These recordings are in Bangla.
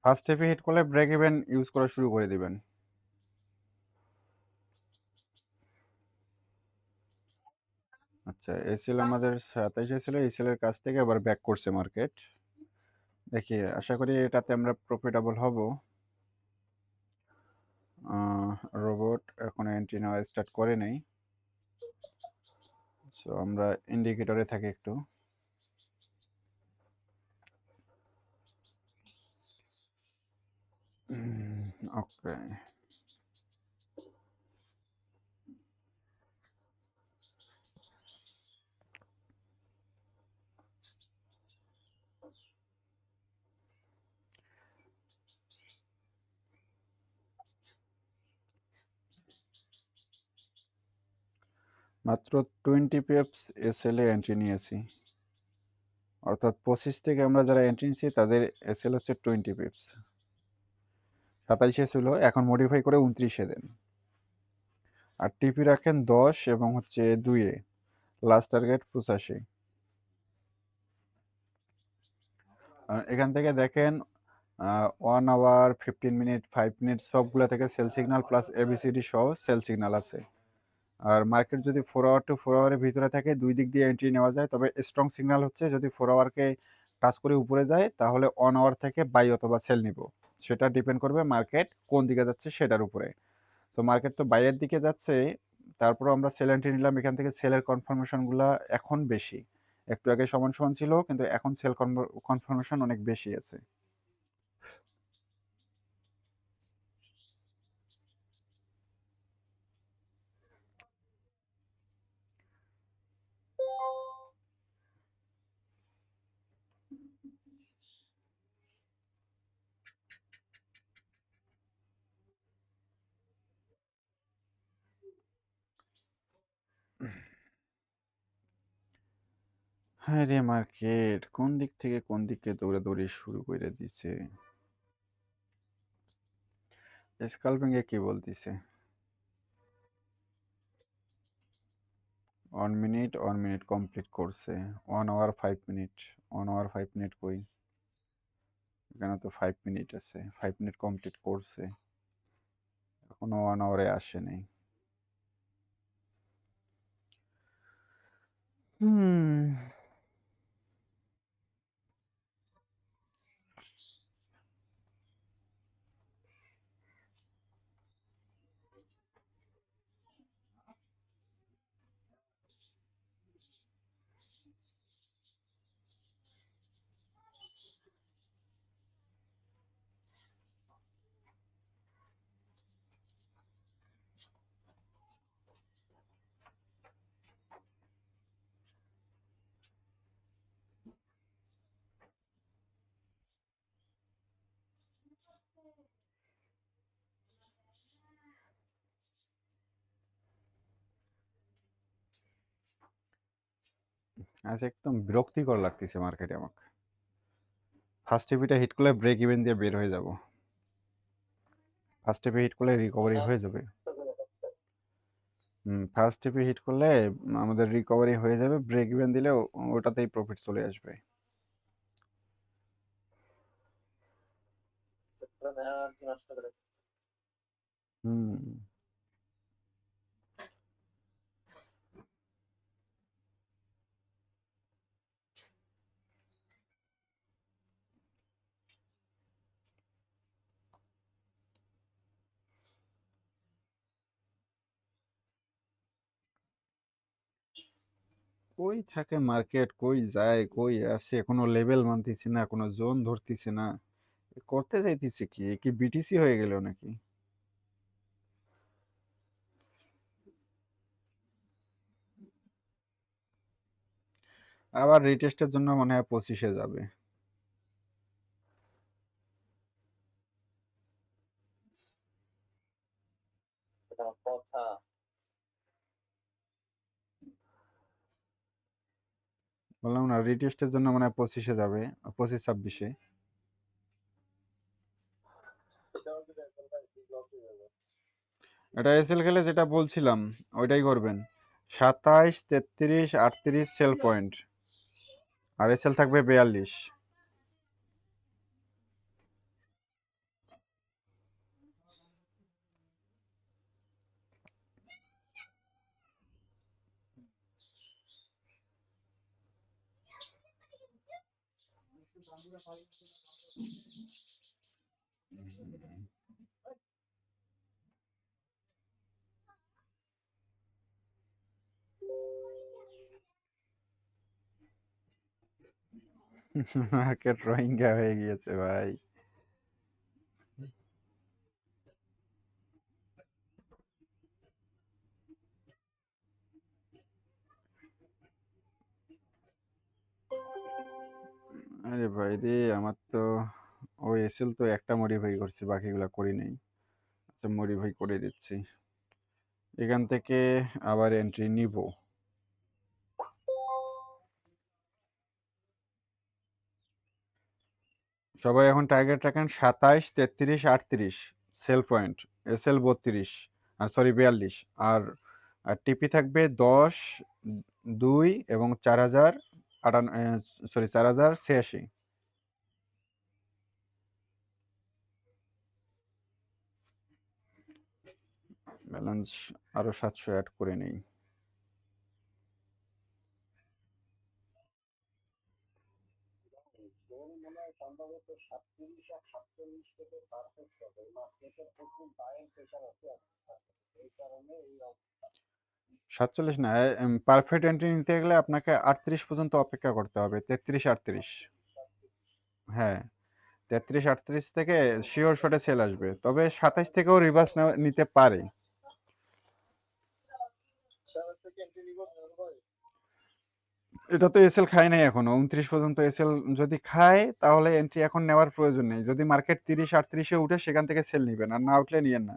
ফার্স্ট স্টেপে হিট করলে ব্রেক ইভেন ইউজ করা শুরু করে দিবেন। আচ্ছা, এসএল আমাদের 27 ছিল, এসএল এর কাছ থেকে আবার ব্যাক করছে মার্কেট। দেখি, আশা করি এটাতে আমরা প্রফিটেবল হব। রোবট এখন এন্ট্রি নেওয়া স্টার্ট করে নেই, সো আমরা ইন্ডিকেটরে থাকি একটু। ওকে, মাত্র 20 পিপস এসএল এ এন্ট্রি নিয়েছি, অর্থাৎ 25 থেকে আমরা যারা এন্ট্রি নিয়েছি তাদের এসএল হচ্ছে 20 পিপস। 27 ছিল, এখন মডিফাই করে 29 দেন। আর টিপি রাখেন 10 এবং হচ্ছে 2 লাস্ট টার্গেট 85। এখান থেকে দেখেন 1 আওয়ার 15 মিনিট 5 মিনিট সবগুলো থেকে সেল সিগন্যাল প্লাস এবিসিডি সহ সেল সিগন্যাল আছে। আর মার্কেট যদি 4 আওয়ার টু 4 আওয়ারের ভিতরে থাকে দুই দিক দিয়ে এন্ট্রি নেওয়া যায়, তবে স্ট্রং সিগন্যাল হচ্ছে যদি 4 আওয়ারকে টাচ করে উপরে যায় তাহলে 1 আওয়ার থেকে বাই অথবা সেল নিব। সেটা ডিপেন্ড করবে মার্কেট কোন দিকে যাচ্ছে সেটার উপরে। তো মার্কেট তো বাইয়ের দিকে যাচ্ছে, তারপর আমরা সেল এন্ট্রি নিলাম। এখান থেকে সেলের কনফার্মেশনগুলো এখন বেশি, একটু আগে সমান সমান ছিল কিন্তু এখন সেল কনফার্মেশন অনেক বেশি আছে। হ্যাঁ রে, মার্কেট কোন দিক থেকে কোন দিকে দৌড়াদৌড়ি শুরু করে দিছে। স্কালপিং এ কি বলতিছে? 1 মিনিট 1 মিনিট কমপ্লিট করছে। 1 আওয়ার 5 মিনিট, 1 আওয়ার 5 মিনিট কই? এখানে তো 5 মিনিট আছে, 5 মিনিট কমপ্লিট করছে, এখনো 1 আওয়ারে আসে নাই। হুম, আজ একদম বিরক্তিকর লাগতেছে মার্কেটে আমাকে। ফার্স্ট টিপিটা হিট করলে ব্রেক ইভেন দিয়ে বের হয়ে যাব। ফার্স্ট টিপে হিট করলে রিকভারি হয়ে যাবে। ফার্স্ট টিপে হিট করলে আমাদের রিকভারি হয়ে যাবে, ব্রেক ইভেন দিলে ওটাতেই প্রফিট চলে আসবে। হুম, কই থাকে মার্কেট, কই যায় কই আসে, কোনো লেভেল মানতেছি না, কোনো জোন ধরতেছি না। করতে চাইতেছি কি, এ কি বিটিসি হয়ে গেল নাকি? আবার রিটেস্টের জন্য মনে হয় 25-এ যাবে। বললাম না, রিটেস্টের জন্য মনে হয় 25-এ যাবে, 25-26-এ। এটা এসএল খেলে যেটা বলছিলাম ওইটাই করবেন। 27, 33, 38 সেল পয়েন্ট, আর এসএল থাকবে 42। মার্কেট রোহিঙ্গা হয়ে গিয়েছে ভাই। আরে ভাই রে, আমার তো ওই এসএল তো একটা মডিফাই করছি, বাকিগুলা করি নাই। আচ্ছা, মডিফাই করে দিচ্ছি। এখান থেকে আবার এন্ট্রি নিব। সবাই এখন টার্গেট রাখেন 27, 33, 38 সেল পয়েন্ট। এসএল 32, আর সরি 42, আর আর টিপি থাকবে 10, 2 এবং 4000 সরি 4086। ব্যালেন্স আরো 700 অ্যাড করে নেই। সাতচল্লিশ না, পারফেক্ট এন্ট্রি নিতে গেলে আপনাকে 38 পর্যন্ত অপেক্ষা করতে হবে। 33, 38। হ্যাঁ, 33, 38 থেকে শিওর শটে সেল আসবে, তবে 27 থেকেও রিভার্স নিতে পারে। এটা তো এসএল খায় নাই এখনো, 29 পর্যন্ত এসএল যদি খায় তাহলে এন্ট্রি এখন নেওয়ার প্রয়োজন নেই। যদি মার্কেট 30, 38-এ উঠে সেখান থেকে সেল নিবেন, আর না উঠলে নিয়েন না।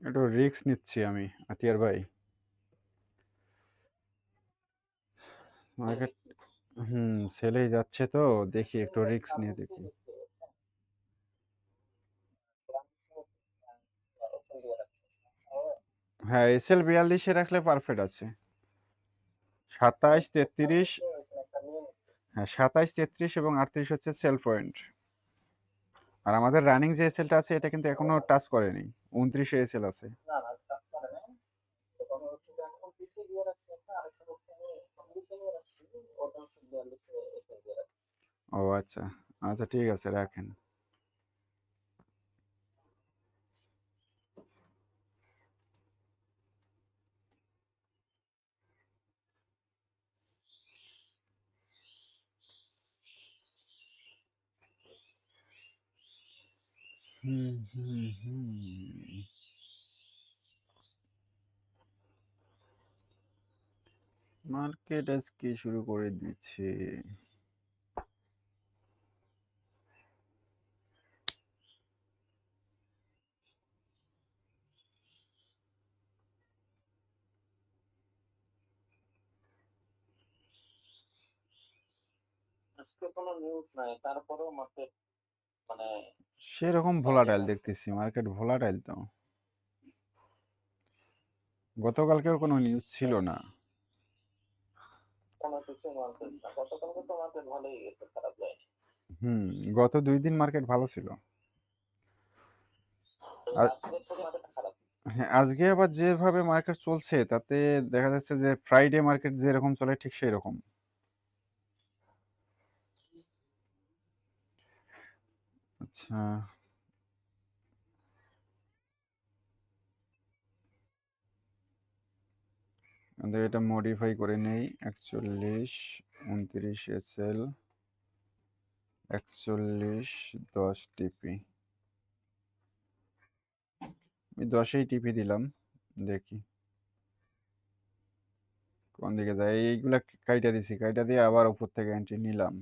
একটু রিস্ক নিচ্ছি আমি, আতিয়ার ভাই। মার্কেট সেলেই যাচ্ছে তো, দেখি একটু রিস্ক নিয়ে দেখি। হ্যাঁ, এসএল 42-এ রাখলে পারফেক্ট আছে। 27, 33। হ্যাঁ, 27, 33 এবং 38 হচ্ছে সেল পয়েন্ট। আর আমাদের রানিং যে এসএলটা আছে এটা কিন্তু এখনো টাচ করেনি। 29-এ এসএল আছে। ও আচ্ছা। আচ্ছা ঠিক আছে, রাখেন। হুম, হুম, হুম। মার্কেট আজকে শুরু করে দিচ্ছে। সেরকম ভোলাটাইল দেখতেছি, মার্কেট ভোলাটাইল তো। গতকালকেও কোনো নিউজ ছিল না। হুম, গত 2 দিন মার্কেট ভালো ছিল। আর হ্যাঁ, আজকে আবার যেভাবে মার্কেট চলছে তাতে দেখা যাচ্ছে যে ফ্রাইডে মার্কেট যেরকম চলে ঠিক সেই রকম। আচ্ছা, আমাদের এটা মডিফাই করে নেই। 41, 29 এসএল, 41 10 টিপি। আমি 10-এই টিপি দিলাম। দেখি কোন দিকে যায়। এইগুলা কাইটা দিছি, কাইটা দিয়ে আবার উপর থেকে এন্ট্রি নিলাম।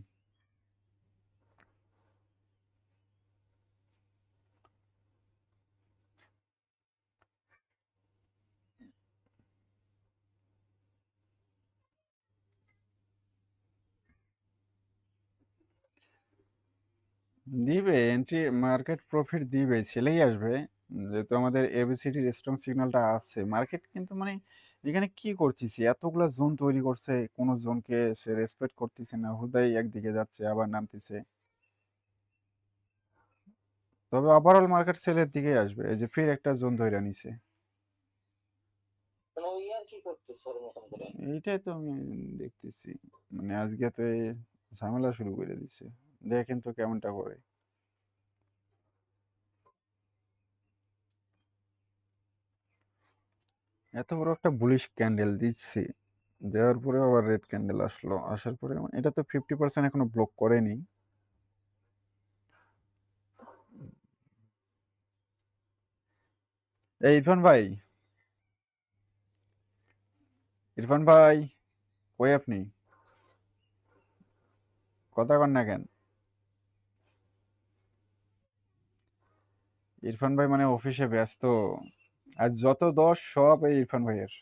দিবে এন্ট্রি, মার্কেট প্রফিট দিবে, ছেলেই আসবে। যেহেতু আমাদের এবিসিডির স্ট্রং সিগন্যালটা আছে, মার্কেট কিন্তু মানে এখানে কি করতেছি, এতগুলা জোন তৈরি করছে, কোন জোনকে সে রেসপেক্ট করতেছে না, হুদাই একদিকে যাচ্ছে আবার নামতেছে। তবে ওভারঅল মার্কেট সেলের দিকেই আসবে। এই যে ফির একটা জোন ধরে নিছে। এইটাই তো আমি দেখতেছি, মানে আজকে তো এই ঝামেলা শুরু করে দিছে। দেখেন তো কেমনটা করে। এত বড় একটা বুলিশ ক্যান্ডেল দিচ্ছি, দেওয়ার পরে আবার রেড ক্যান্ডেল আসলো, আসার পরে এটা তো 50% এখনো ব্লক করেনি। এই ইরফান ভাই, ইরফান ভাই, কই আপনি? কথা কন না কেন? ইরফান ভাই মানে অফিসে ব্যস্ত। আর যত দোষ সব এই ইরফান ভাইয়ের।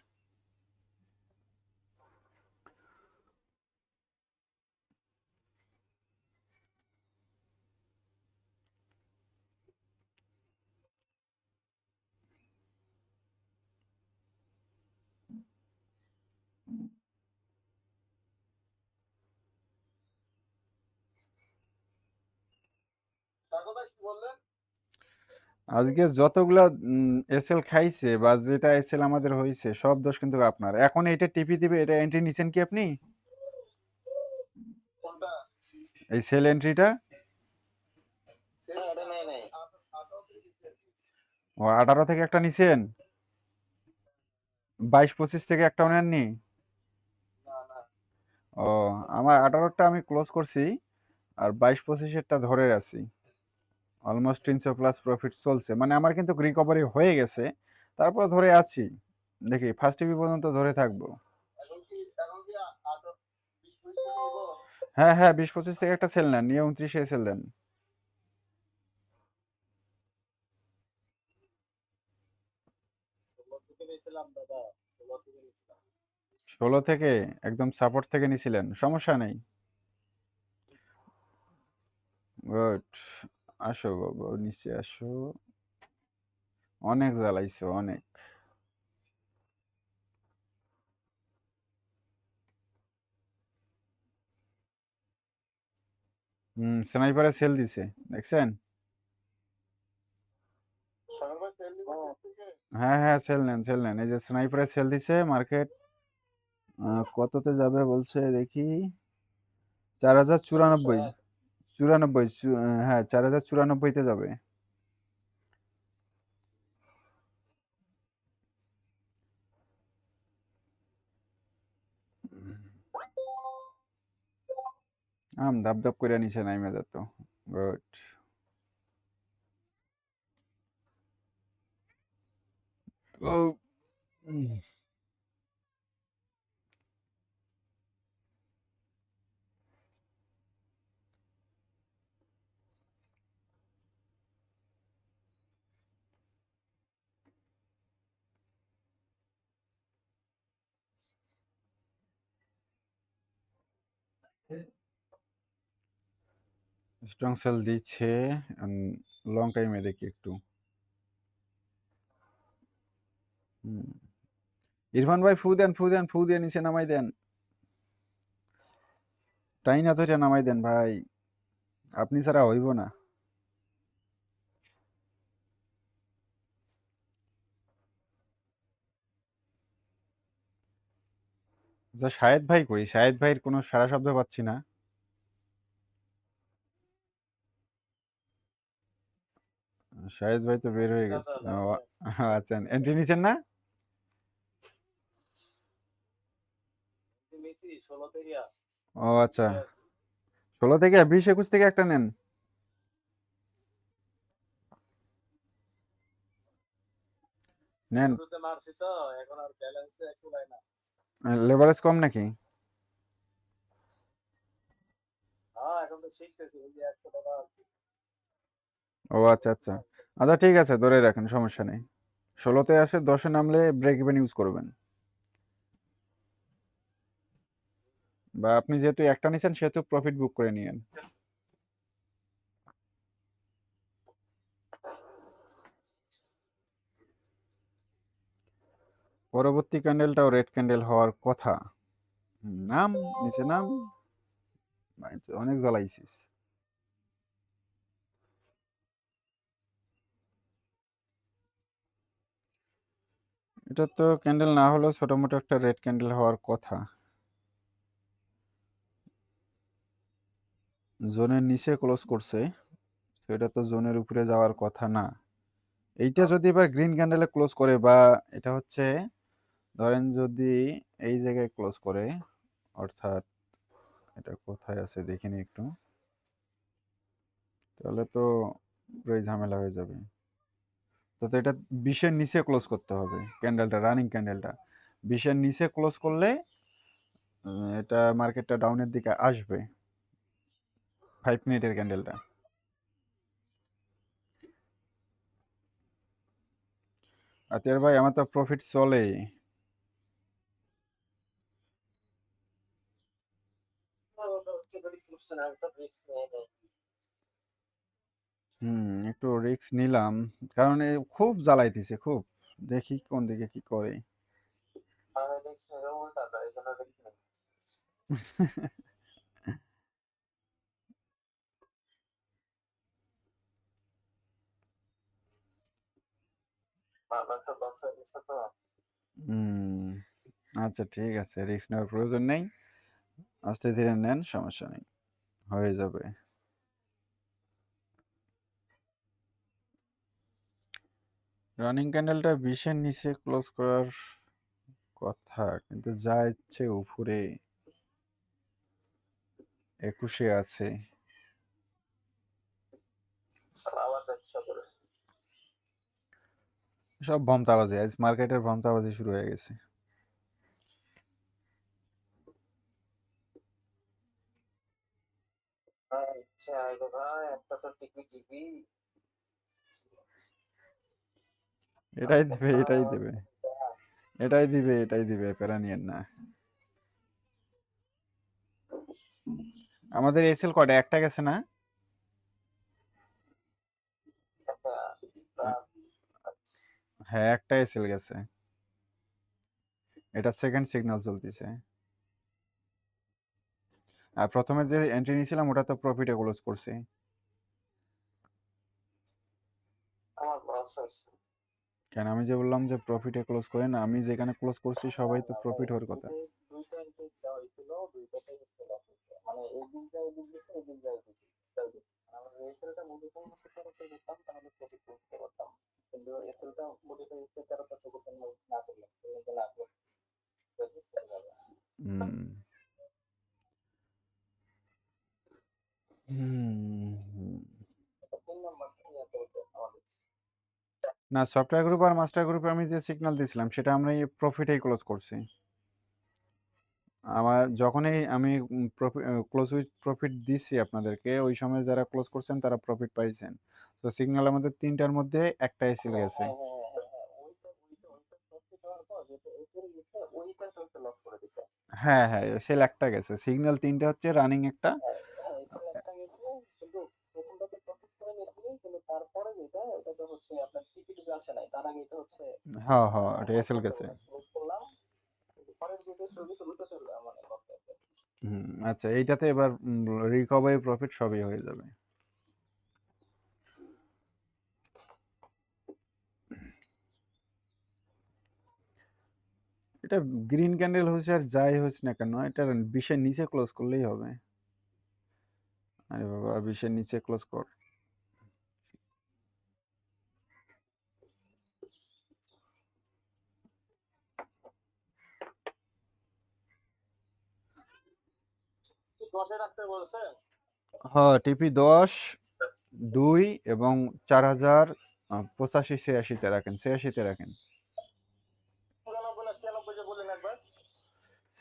আজকে যতগুলা এসএল খাইছে বা যেটা এসএল আমাদের হয়েছে, সব দোষ কিন্তু আপনার। এখন এটা টিপি দিবে, এটা এন্ট্রি নিছেন কি আপনি? এই সেল এন্ট্রিটা? ও 18 থেকে একটা নিছেন, 22-25 থেকে একটাও নেননি? ও, আমার 18টা আমি ক্লোজ করছি, আর 22-25-এরটা ধরে আছি। অলমোস্ট 300+ প্রফিট চলছে, মানে আমার কিন্তু রিকভারি হয়ে গেছে, তারপর ধরে আছি। দেখি ফার্স্ট টিভি পর্যন্ত ধরে থাকবো। হ্যাঁ হ্যাঁ, 20-25 থেকে একটা সেল নেন, নিয়ে 29-এ সেল দেন। 16 থেকে একদম সাপোর্ট থেকে নিছিলেন, সমস্যা নেই। গুড। আসো বাবা, নিচে আসো। অনেক জ্বালাইছো, অনেক। স্নাইপারে সেল দিছে, দেখছেন? হ্যাঁ হ্যাঁ, সেল নেন, সেল নেন। এই যে স্নাইপারে সেল দিছে, মার্কেট কততে যাবে বলছে দেখি। 4094, 94, হ্যাঁ 4094-তে যাবে। ধাপ ধাপ করে নিচে নাইমে যেত। গুড। ও, স্ট্রং সেল দিচ্ছে। লং টাইমে দেখি একটু। হুম, ইরফান ভাই ফু দেন, ফু দেন, ফু দিয়ে নিচে নামাই দেন। টাই না ধরে নামাই দেন ভাই, আপনি ছাড়া হইব না। আচ্ছা, শাহেদ ভাই কই? শাহেদ ভাইয়ের কোনো সারা শব্দ পাচ্ছি না। শাহেদ ভাই তো বের হয়ে গেছে। ও, আচ্ছা, এন্ট্রি নিচ্ছেন না? ও আচ্ছা, 16 থেকে 20-21 থেকে একটা নেন। নেন। লেভারেজ কম নাকি? ও আচ্ছা আচ্ছা। আচ্ছা ঠিক আছে, ধরে রাখেন, সমস্যা নেই। 16তে আসে, 10-এ নামলে ব্রেক ইভেন ইউজ করবেন। বা আপনি যেহেতু একটা নিছেন সেহেতু প্রফিট বুক করে নিয়েন। পরবর্তী ক্যান্ডেলটাও রেড ক্যান্ডেল হওয়ার কথা। নাম, নিচে নাম। ভাই, অনেক জ্বলাইছিস। এটা তো ক্যান্ডেল না হলেও ছোট মোটো একটা রেড ক্যান্ডেল হওয়ার কথা। জোনের নিচে ক্লোজ করছে, তো এটা তো জোনের উপরে যাওয়ার কথা না। এইটা যদি এবার গ্রিন ক্যান্ডেলে ক্লোজ করে, বা এটা হচ্ছে ধরেন যদি এই জায়গায় ক্লোজ করে, অর্থাৎ এটা কোথায় আছে দেখিনি একটু, তাহলে তো পুরোই ঝামেলা হয়ে যাবে। তো এটা 20-এর নিচে ক্লোজ করতে হবে ক্যান্ডেলটা, রানিং ক্যান্ডেলটা 20-এর নিচে ক্লোজ করলে এটা মার্কেটটা ডাউনের দিকে আসবে। 5 মিনিটের ক্যান্ডেলটা। আতিয়ার ভাই, আমার তো প্রফিট চলে। একটু রিস্ক নিলাম, কারণ খুব জ্বালাইতেছে খুব। দেখি কোন দিকে কি করে। হুম, আচ্ছা ঠিক আছে, রিস্ক নেওয়ার প্রয়োজন নেই। আস্তে ধীরে নেন, সমস্যা নেই, হয়ে যাবে। রানিং ক্যান্ডেলটা 20-এর নিচে ক্লোজ করার কথা, কিন্তু যা ইচ্ছে উপরে 21-এ আছে। সব ভমতাবাজি, আজ মার্কেটের ভমতাবাজি শুরু হয়ে গেছে। এটাই দিবে, এটাই দিবে, এটাই দিবে, এটাই দিবে, প্যারা নিয়েন না। আমাদের এসএল কয়টা? একটা গেছে না? হ্যাঁ, একটা এসএল গেছে। এটা সেকেন্ড সিগন্যাল চলতেছে। আর প্রথমে যে এন্ট্রি নিয়েছিলাম ওটা তো প্রফিটে ক্লোজ করছে। কেন, আমি যে বললাম যে প্রফিটে ক্লোজ করেন, আমি যেখানে ক্লোজ করছি সবাই তো প্রফিট হওয়ার কথা। হুম। হুম। না, সফটওয়্যার গ্রুপ আর মাস্টার গ্রুপে আমি যে সিগন্যাল দিয়েছিলাম সেটা আমরা এই প্রফিটেই ক্লোজ করছি। আমার যখনই আমি ক্লোজ উইথ প্রফিট দিচ্ছি আপনাদেরকে, ওই সময় যারা ক্লোজ করছেন তারা প্রফিট পাইছেন। তো সিগন্যাল আমাদের তিনটার মধ্যে একটা এসেল গেছে। হ্যাঁ হ্যাঁ, সেল একটা গেছে, সিগন্যাল তিনটা হচ্ছে, রানিং একটা। হ্যাঁ হ্যাঁ, এটা এসএল গেছে। আচ্ছা, এইটাতে এবার রিকভারি প্রফিট সবই হয়ে যাবে। এটা গ্রিন ক্যান্ডেল হচ্ছে আর যাই হচ্ছে না কেন, এটা 20-এর নিচে ক্লোজ করলেই হবে। আরে বাবা, 20-এর নিচে ক্লোজ কর। হ্যাঁ, টিপি ১০, ২ এবং ৪,০৮৫ তে রাখেন, ৮৬ তে রাখেন।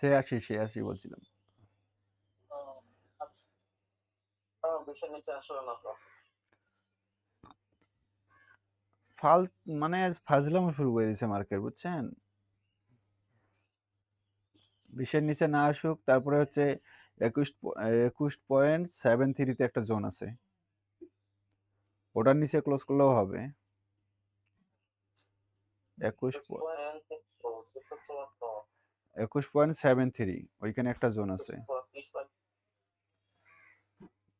৮৬ বলছিলাম। ফাল মানে ফাজলামো শুরু করে দিয়েছে মার্কেট, বুঝছেন? ২০ এর নিচে না আসুক, তারপরে হচ্ছে ২১.73 তে একটা জোন আছে। ওটার নিচে ক্লোজ করলেও হবে। ২১.73 ওইখানে একটা জোন আছে।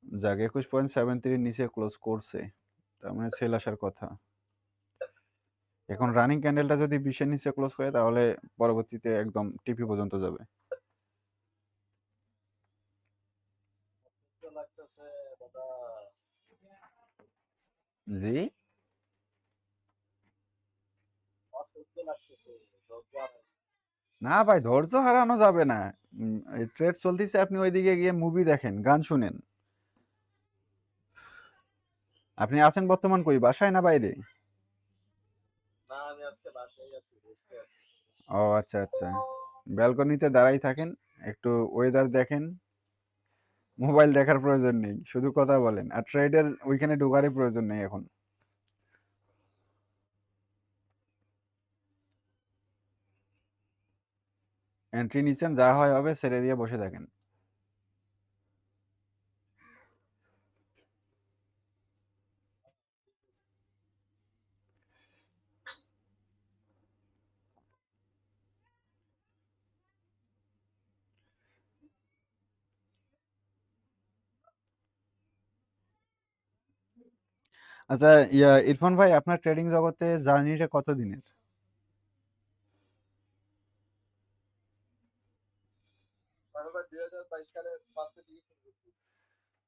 যাক, ২১.73 নিচে ক্লোজ করছে, তার মানে সেল আসার কথা। এখন রানিং ক্যান্ডেলটা যদি ২০ এর নিচে ক্লোজ করে তাহলে পরবর্তীতে একদম টিপি পর্যন্ত যাবে। জি, না ভাই, ধৈর্য হারানো যাবে না। ট্রেড চলতেছে, আপনি ওইদিকে গিয়ে মুভি দেখেন, গান শুনেন। আপনি আছেন বর্তমান কই, বাসায় না বাইরে? ও আচ্ছা আচ্ছা, ব্যালকনিতে দাঁড়াই থাকেন, একটু ওয়েদার দেখেন। মোবাইল দেখার প্রয়োজন নেই, শুধু কথা বলেন। আর ট্রেডের ওইখানে ঢোকারই প্রয়োজন নেই এখন। এন্ট্রি নিচ্ছেন, যা হয় হবে, ছেড়ে দিয়ে বসে থাকেন। আচ্ছা, ইরফান ভাই, আপনার ট্রেডিং জগতে জার্নিটা কত দিনের?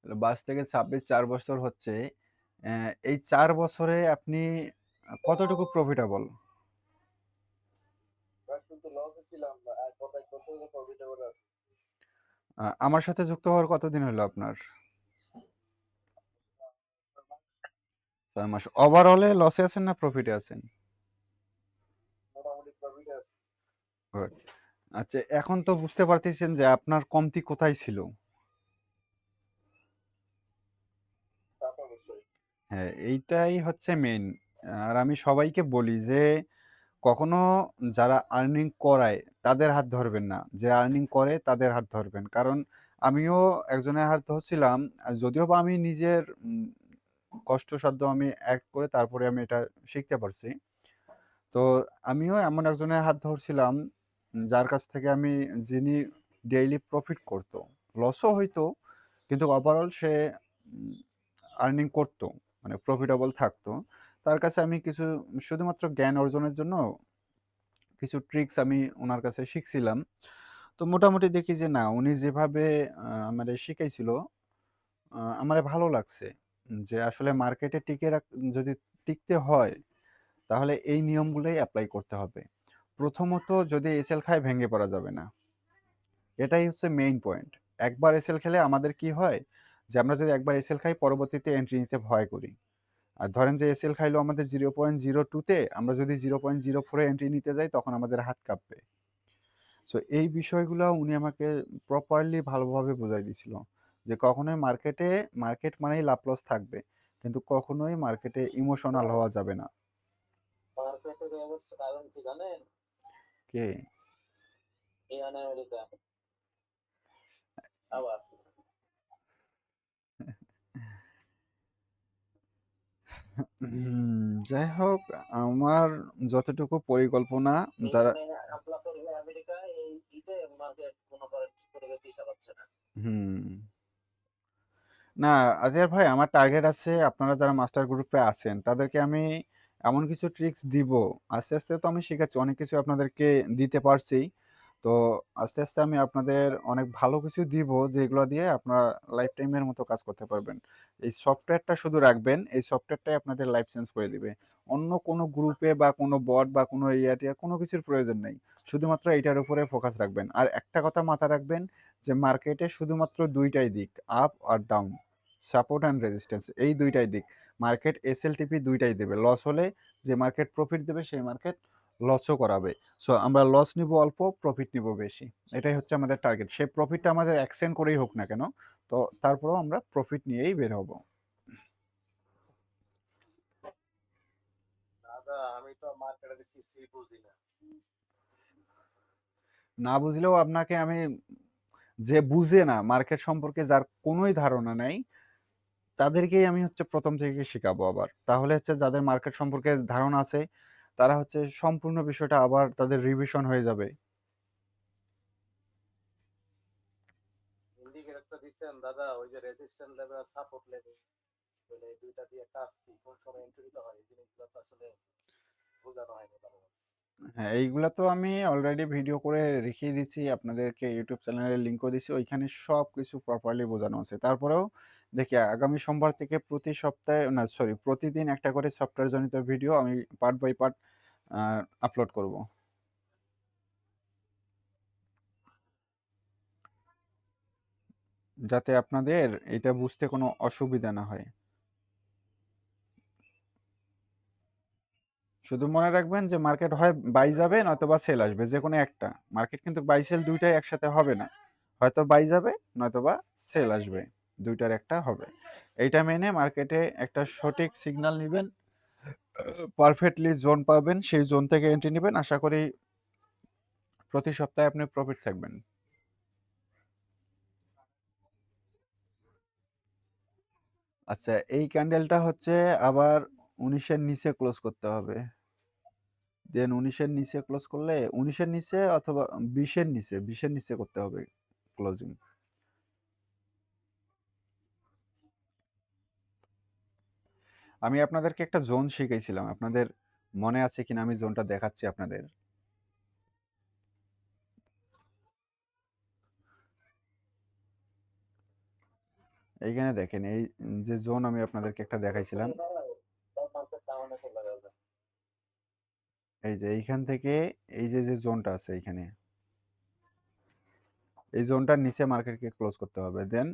22 থেকে 26, 4 বছর হচ্ছে। এই 4 বছরে আপনি কতটুকু প্রফিটেবল? আমার সাথে যুক্ত হওয়ার কতদিন হলো আপনার? 6 মাস। ওভারঅলে লসে আছেন না প্রফিটে আছেন? গুড। আচ্ছা, এখন তো বুঝতে পারতেছেন যে আপনার কমতি কোথায় ছিল। হ্যাঁ, এইটাই হচ্ছে মেইন। আর আমি সবাইকে বলি যে কখনো যারা আর্নিং করায় তাদের হাত ধরবেন না, যে আর্নিং করে তাদের হাত ধরবেন। কারণ আমিও একজনের হাত ধরছিলাম, যদিও বা আমি নিজের কষ্টসাধ্য আমি এক করে তারপরে আমি এটা শিখতে পারছি। তো আমিও এমন একজনের হাত ধরছিলাম, যার কাছ থেকে আমি, যিনি ডেইলি প্রফিট করতো, লসও হইতো, কিন্তু ওভারঅল সে আর্নিং করতো, মানে প্রফিটেবল থাকতো। তার কাছে আমি কিছু, শুধুমাত্র জ্ঞান অর্জনের জন্য কিছু ট্রিক্স আমি ওনার কাছে শিখছিলাম। তো মোটামুটি দেখি যে না, উনি যেভাবে আমারে শিখাইছিল, আমারে ভালো লাগছে। যে আসলে মার্কেটে যদি টিকতে হয় তাহলে এই নিয়মগুলোই এপ্লাই করতে হবে। প্রথমত, যদি এসএল খায় ভেঙে পড়া যাবে না। এটাই হচ্ছে মেইন পয়েন্ট। একবার এসএল খেলে আমাদের কি হয়, যে আমরা যদি একবার এসএল খাই পরবর্তীতে এন্ট্রি নিতে ভয় করি। আর ধরেন যে এসএল খাইলো আমাদের 0.02 তে, আমরা যদি 0.04 এ এন্ট্রি নিতে যাই তখন আমাদের হাত কাঁপবে। সো এই বিষয়গুলো উনি আমাকে প্রপারলি ভালোভাবে বোঝাই দিছিল, যে কখনোই মার্কেট মানেই লাভ লস থাকবে, কিন্তু কখনোই মার্কেটে ইমোশনাল হওয়া যাবে না। কে? যাই হোক, আমার যতটুকু পরিকল্পনা, যারা হুম, না, আতিয়ার ভাই, আমার টার্গেট আছে আপনারা যারা মাস্টার গ্রুপে আছেন তাদেরকে আমি এমন কিছু ট্রিক্স দিব। আস্তে আস্তে তো আমি শিখাচ্ছি, অনেক কিছু আপনাদেরকে দিতে পারছি। তো আস্তে আস্তে আমি আপনাদের অনেক ভালো কিছু দিব, যেগুলো দিয়ে আপনারা লাইফ টাইমের মতো কাজ করতে পারবেন। এই সফটওয়্যারটা শুধু রাখবেন, এই সফটওয়্যারটাই আপনাদের লাইফ চেঞ্জ করে দিবে। অন্য কোনো গ্রুপে বা কোনো বট বা কোনো ইয়াটিয়া কোনো কিছুর প্রয়োজন নেই। শুধুমাত্র এইটার উপরে ফোকাস রাখবেন। আর একটা কথা মাথায় রাখবেন, যে মার্কেটে শুধুমাত্র দুইটাই দিক, আপ আর ডাউন। সাপোর্ট অ্যান্ড রেজিস্ট্যান্স এই দুইটাই দিক। মার্কেট এসএলটিপি দুইটাই দেবে। লস হলে যে মার্কেট প্রফিট দেবে সেই মার্কেট লসও করাবে। সো আমরা লস নিব অল্প, প্রফিট নিব বেশি। এটাই হচ্ছে আমাদের টার্গেট। সেই প্রফিটটা আমাদের অ্যাকসেন্ট করেই হোক না কেন, তো তারপরেও আমরা প্রফিট নিয়েই বের হব। দাদা আমি তো মার্কেটে কিছুই বুঝি না। না বুঝলেও আপনাকে আমি, যে বুঝে না মার্কেট সম্পর্কে, যার কোনোই ধারণা নাই, তাদেরকেই আমি হচ্ছে প্রথম থেকে শেখাবো আবার। তাহলে হচ্ছে যাদের মার্কেট সম্পর্কে ধারণা আছে, তারা হচ্ছে সম্পূর্ণ বিষয়টা আবার তাদের রিভিশন হয়ে যাবে। ইন্ডিকেটরটা দিচ্ছেন দাদা, ওই যে রেজিস্ট্যান্স লেভেল আর সাপোর্ট লেভেল, এই দুইটা দিয়ে কাজ কি, কোন সময় এন্ট্রি দিতে হয়, এই জিনিসগুলো তো আসলে বোঝানো হয়নি ভালো। হ্যাঁ, এইগুলা তো আমি অলরেডি ভিডিও করে রেখে দিচ্ছি আপনাদেরকে, ইউটিউব চ্যানেলের লিঙ্কও দিচ্ছি, ওইখানে সব কিছু প্রপারলি বোঝানো আছে। তারপরেও দেখি আগামী সোমবার থেকে প্রতি সপ্তাহে, না সরি, প্রতিদিন একটা করে সফটওয়্যার জনিত ভিডিও আমি পার্ট বাই পার্ট আপলোড করব, যাতে আপনাদের এটা বুঝতে কোনো অসুবিধা না হয়। শুধু মনে রাখবেন যে মার্কেট হয় বাই যাবে নয়তো বা সেল আসবে, যে কোনো একটা। মার্কেট কিন্তু বাই সেল দুইটাই একসাথে হবে না, হয়তো বাই যাবে নয়তো বা সেল আসবে, দুইটার একটা হবে। এইটা মেনে মার্কেটে একটা সঠিক সিগন্যাল নেবেন, পারফেক্টলি জোন পাবেন, সেই জোন থেকে এন্ট্রি নেবেন। আশা করি প্রতি সপ্তাহে আপনি প্রফিট থাকবেন। আচ্ছা, এই ক্যান্ডেলটা হচ্ছে আবার 19-এর নিচে ক্লোজ করতে হবে। দেন 19-এর নিচে ক্লোজ করলে, 19-এর নিচে অথবা 20-এর নিচে, 20-এর নিচে করতে হবে ক্লোজিং। আমি আপনাদেরকে একটা জোন শিখাইছিলাম, আপনাদের মনে আছে কিনা আমি জোনটা দেখাচ্ছি আপনাদের। এইখানে দেখেন, এই যে জোন আমি আপনাদেরকে একটা দেখাইছিলাম, মার্কেট ডাউনে চলে যাবে। এই যে এইখান থেকে এই যে যে জোনটা আছে এইখানে, এই জোনটার নিচে মার্কেটকে ক্লোজ করতে হবে, দেন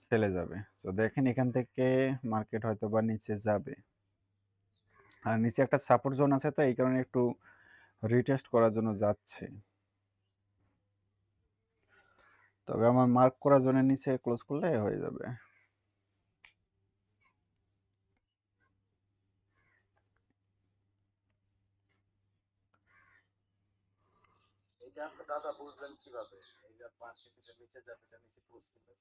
সেলে যাবে। তো দেখেন এখান থেকে মার্কেট হয়তো বা নিচে যাবে, আর নিচে একটা সাপোর্ট জোন আছে, তো এই কারণে একটু রিটেস্ট করার জন্য যাচ্ছে। তবে আমার মার্ক করা জোনের নিচে ক্লোজ করলে হয়ে যাবে। এটা তো দাদা বুঝলেন কিভাবে, এই যে মার্কেটে নিচে যাবে, এটা নিচে ক্লোজ করবে?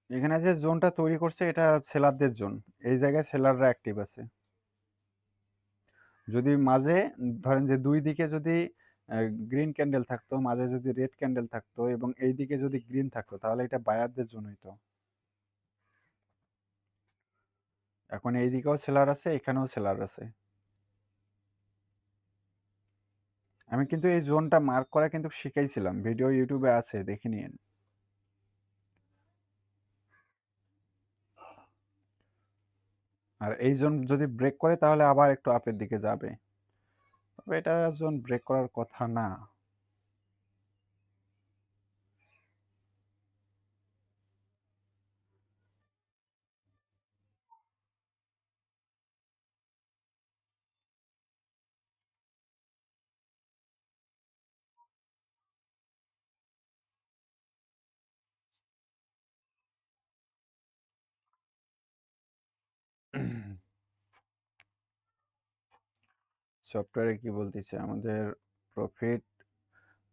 এখানে যে জোনটা তৈরি করছে এটা সেলারদের জোন, এই জায়গায় সেলাররা অ্যাক্টিভ আছে। যদি মাঝে ধরেন যে দুই দিকে যদি গ্রিন ক্যান্ডেল থাকতো, মাঝে যদি রেড ক্যান্ডেল থাকতো এবং এই দিকে যদি গ্রিন থাকতো, তাহলে এটা বায়ারদের জন্য হইতো। এখন এই দিকেও সেলার আছে, এখানেও সেলার আছে। আমি কিন্তু এই জোনটা মার্ক করা কিন্তু শিখাইছিলাম, ভিডিও ইউটিউবে আছে, দেখে নিন। আর এই জোন যদি ব্রেক করে তাহলে আবার একটু আপের দিকে যাবে, তবে এটা জোন ব্রেক করার কথা না। সফটওয়্যারে কি বলতেছে আমাদের প্রফিট?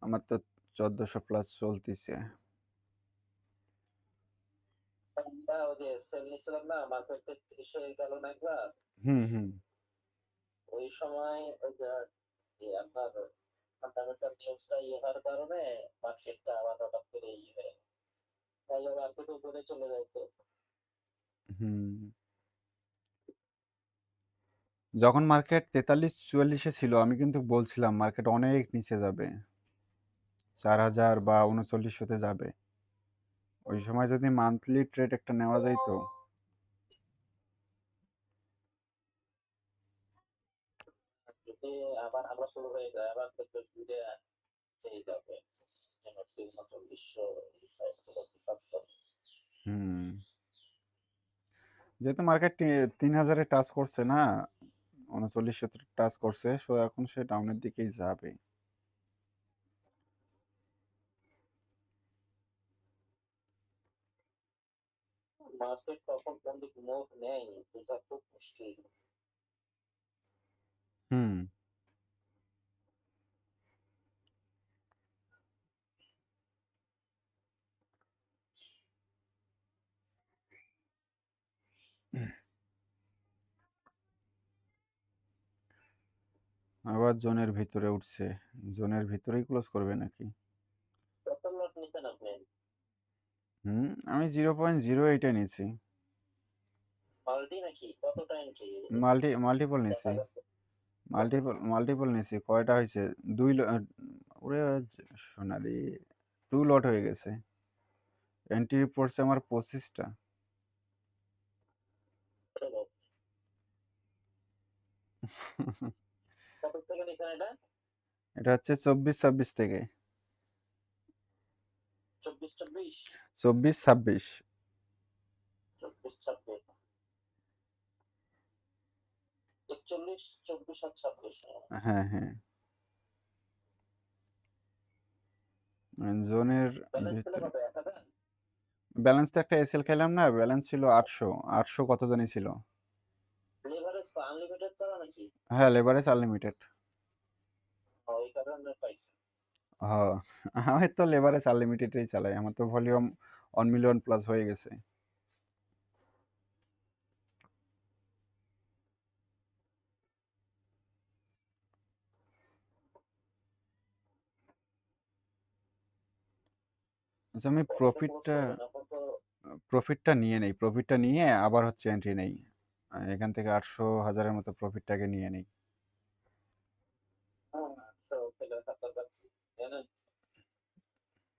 আমার তো 1400 প্লাস চলতেছে। আমরা ওই যে সেল নিছিলাম না, মার্কেট 33 হয়ে গেল না একবার, হুম হুম। ওই সময় ওই যে আপনার ফান্ডামেন্টাল নিউজটা হওয়ার কারণে মার্কেটটা আবার হঠাৎ করে হয়ে গেল। তাহলে মার্কেট উপরে চলে যাইতো। হুম, যখন মার্কেট 43-44-এ ছিল আমি কিন্তু বলছিলাম মার্কেট অনেক নিচে যাবে, 4000 বা 3900-তে যাবে। ওই সময় যদি মান্থলি ট্রেড একটা নেওয়া যাইতো। যদি আবার আমরা শুরু হয়ে যায়, আবার দেখবে ঘুরে সেই যাবে, যেন 340 এই সাইড থেকে কাজ করে। হুম। যেহেতু মার্কেট 3000-এ টাচ করছে না, 3900 টাচ করছে, সো এখন সে ডাউনের দিকেই যাবে। মার্কেট কখন কোন দিক মুভ নেয় বোঝা খুব মুশকিল। হুম। আবার জোনের ভিতরে উঠছে। জোনের ভিতরেই ক্লোজ করবে নাকি? কত লট নিছেন আপনি? হুম, আমি 0.08 নিছি। মাল্টি নাকি কতটা এন্ট্রি? মাল্টিপল নিছি। দেখা যাচ্ছে মাল্টিপল নিছি। কয়টা হয়েছে? ওরে সোনালি 2 লট হয়ে গেছে। এন্ট্রি পড়ছে আমার 25টা। কত থেকে নিছেন এটা? এটা হচ্ছে 24-26 থেকে। 24-24, 24-26। 24-26, 41, 24 আর 26। হ্যাঁ, হ্যাঁ। জোনের ব্যালেন্স ছিল ভিতরে কত? 1000? ব্যালেন্সটা একটা এসএল খেলাম না, ব্যালেন্স ছিল 800। 800 কত জানি ছিল। লিভারেজ আনলিমিটেড করা নাকি? হ্যাঁ, লেভারেজ আনলিমিটেড। ওই কারণে পাইছি। হ্যাঁ, আমি তো লেভারেজ আনলিমিটেডই চালাই। আমার তো ভলিউম 1 মিলিয়ন প্লাস হয়ে গেছে। আচ্ছা, আমি কতটা ক্লোজ করবেন এখন তো? প্রফিটটা নিয়ে নেই। প্রফিটটা নিয়ে আবার হচ্ছে এন্ট্রি নেই। এখান থেকে 800,000-এর মতো প্রফিটটাকে নিয়ে নেই। হ্যাঁ, সো পেলে হাতার কাছে জানেন।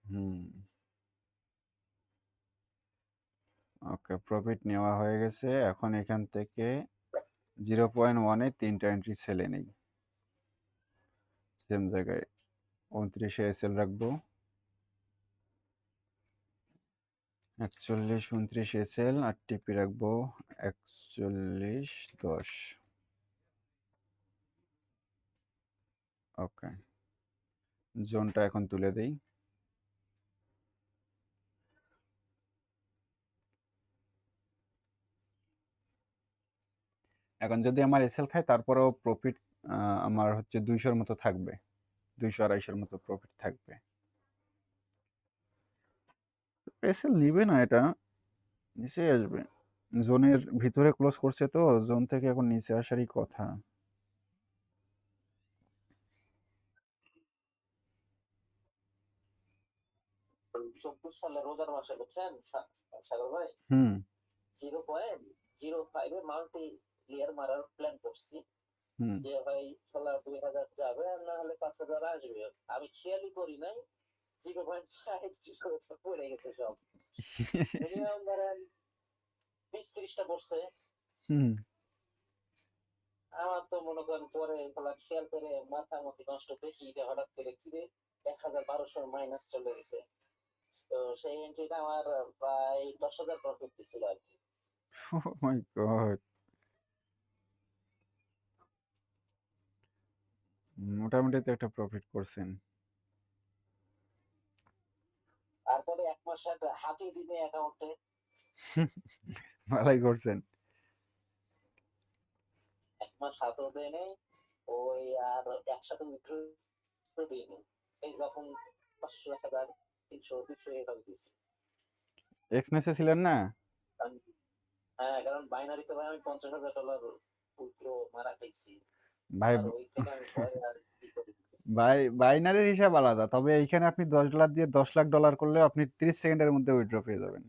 হুম। ওকে, প্রফিট নেওয়া হয়ে গেছে। এখন এখান থেকে 0.1-এ 3টা এন্ট্রি সেলে নেই। সেম জায়গায় 29-এ এসএল রাখবো। 41, 29 এসএল আর টিপি রাখবো 41, 10। ওকে, জোনটা এখন তুলে দেই। এখন যদি আমার এসএল খায়, তারপরেও প্রফিট আমার হচ্ছে 200-এর মতো থাকবে। 200-250-এর মতো প্রফিট থাকবে। এসএল নিবে না এটা, নিচে আসবে। জোনের ভিতরে ক্লোজ করছে তো, জোন থেকে এখন নিচে আসারই কথা। 24 সালে রোজার মাসে বুঝছেন সাগর ভাই, হুম, 0.05 এ মাল্টি লেয়ার মারার প্ল্যান করছি। হুম। যে ভাই শালা 2000 যাবে আর না হলে 5000 আসবে। আমি খেয়ালই করি নাই 0.5 পড়ে গেছে সব। মিনিমাম ধরেন 20-30টা পড়ছে। হুম। আমার তো মনে করেন পরে এগুলা খেয়াল করে মাথামতি নষ্ট দেখি যে হঠাৎ করে কিরে 1200 মাইনাস চলে গেছে। তো সেই এন্ট্রিটা আমার প্রায় 10,000 প্রফিট দিছিল আর কি। ও মাই গড! মোটামুটি তো একটা প্রফিট করছেন। তারপরে 1 মাস হাতে দিনে অ্যাকাউন্টে ভালোই করছেন। 1 মাস হাতেও দেয় নেই। ওই আর একসাথে উইথড্র দিইনি। এই যখন 500, 1000, 300, 200 এভাবে দিছি। এক্সনেসে ছিলেন না? কারণ- হ্যাঁ, কারণ বাইনারিতে ভাই আমি $50,000 উইথড্র মারা খাইছি। ভাই, আর ওই থেকে আমি ভয় আর কি করি। বাইনারির হিসাব আলাদা। তবে এইখানে আপনি $10 দিয়ে $10,00,000 করলেও আপনি 30 সেকেন্ডের মধ্যে উইথড্র পেয়ে যাবেন।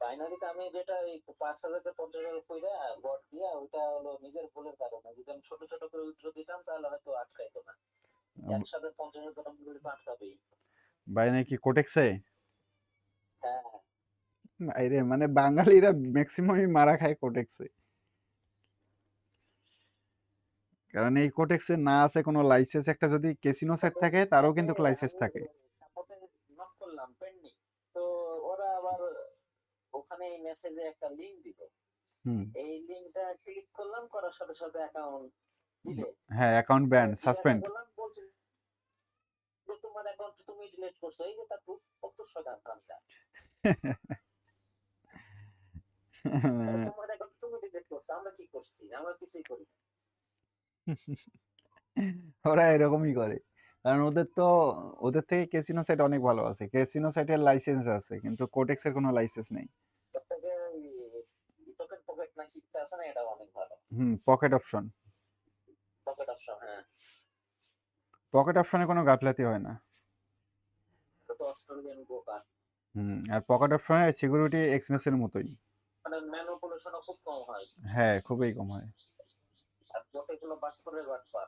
বাইনারিতে আমি যেটা এই 5,000 কে 50,000 কইরা বট দিয়া ওইটা হলো নিজের ভুলের কারণে। যদি আমি ছোট ছোট করে উইথড্র দিতাম তাহলে হয়তো আটকাইতো না। একসাথে 50,000 আমি আটকাবেই। বাইনারি কি কোটেক্সে? হ্যাঁ, বাইরে মানে বাঙালিরা ম্যাক্সিমামই মারা খায় কোটেক্সে। কারণ এই কোটেক্সে না আছে কোনো লাইসেন্স। একটা যদি ক্যাসিনো সেট সাপোর্ট থাকে, দিচ্ছে তারও আপনি, কিন্তু লাইসেন্স আমি থাকে। সাপোর্টে নক করলাম পেন্ডিং। তো ওরা আবার ওখানে মেসেজে একটা লিংক দিল, হুম। এই লিংকটা ক্লিক করলাম, করার সাথে সাথে অ্যাকাউন্ট দিলে হ্যাঁ, অ্যাকাউন্ট ব্যান, জিজ্ঞাসা সাসপেন্ড। করলাম, বলছে যে তোমার অ্যাকাউন্ট তুমি ডিলিট করছো, এই যে তার proof, কত শয়তান প্রাণীরা। তোমার অ্যাকাউন্ট তুমি ডিলিট করছো, আমরা কি করছি? আমরা কিছুই করি না। ওরা এরকমই করে। কারণ ওদের থেকে ক্যাসিনো সাইট অনেক ভালো আছে। ক্যাসিনো সাইটের লাইসেন্স আছে কিন্তু কোডেক্সের কোনো লাইসেন্স নেই। তার থেকে টোকেন পকেট না শিখতে আছে না, এটা অনেক ভালো। হুম, পকেট অপশন। পকেট অপশন, হ্যাঁ, পকেট অপশনে কোনো গাফিলতি হয় না। এটা তো অস্ট্রেলিয়ান ব্রোকার। হুম, আর পকেট অপশনের সিকিউরিটি এক্সনেসের মতোই। মানে ম্যানুপুলেশনও খুব কম হয়। হ্যাঁ, খুবই কম হয়। আর যতগুলো বাট করে বাটপার,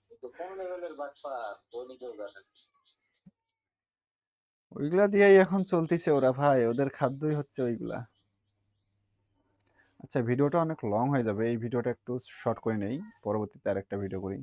কিন্তু কোন লেভেলের বাটপার ও নিজেও জানে না। ওইগুলা দিয়েই এখন চলতিছে ওরা ভাই, ওদের খাদ্যই হচ্ছে ওইগুলা। আচ্ছা, ভিডিওটা অনেক লং হয়ে যাবে, এই ভিডিওটা একটু শর্ট করে নেই, পরবর্তীতে আরেকটা ভিডিও করি।